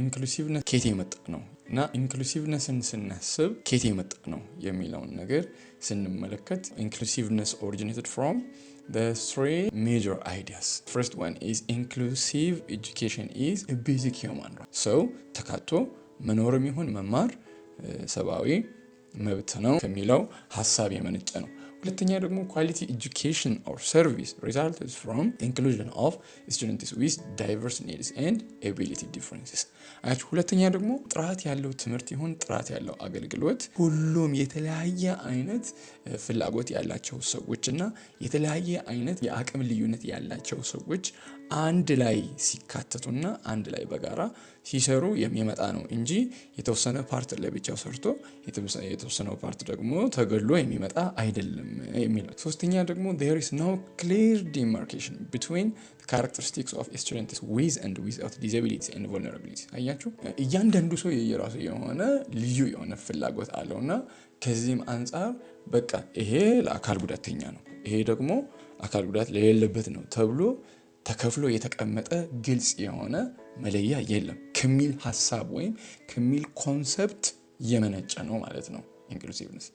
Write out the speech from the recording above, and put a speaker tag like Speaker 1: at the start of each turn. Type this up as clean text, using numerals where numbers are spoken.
Speaker 1: ኢንክሉሲቭነስ ከየት የመጣ ነው እና ኢንክሉሲቭነስን ስናስብ ከየት የመጣ ነው የሚለውን ነገር ስንመለከት ኢንክሉሲቭነስ originated from the three major ideas. First one is inclusive education is a basic human right. So ተካቶ መኖርም ይሁን መማር ሰብአዊ መብት ነው ከሚለው ሐሳብ የመነጨ ነው። ሁለተኛ ደግሞ quality education or service results from inclusion of students with diverse needs and ability differences. ሁለተኛ ደግሞ ጥራት ያለው ትምህርት ይሁን ጥራት ያለው አገልግሎት ሁሉም የተለያየ አይነት ፍላጎት ያላቸው ሰዎችና የተለያየ አይነት የአቅም ልዩነት ያላቸው ሰዎች አንድ ላይ ሲካተቱና አንድ ላይ በጋራ ሲሰሩ የሚመጣ ነው እንጂ የተወሰነ ፓርት ለብቻው ሰርቶ የተወሰነው ፓርት ደግሞ ተገሎ የሚመጣ አይደለም የሚለው። ሶስተኛ ደግሞ there is no clear demarcation between the characteristics of students with and without disabilities and vulnerabilities. አያችሁ እያንዳንዱ ሰው የየራሱ የሆነ ልዩ የሆነ ፍላጎት አለውና ከዚህም አንፃር በቃ ይሄ ለአካል ጉዳተኛ ነው ይሄ ደግሞ አካል ጉዳት ለሌለበት ነው ተብሎ ተከፍሎ የተቀመጠ ግልጽ የሆነ መለያ የለም ከሚል ሐሳብ ወይም ከሚል ኮንሰፕት የመነጨ ነው ማለት ነው ኢንክሉሲቭነስ።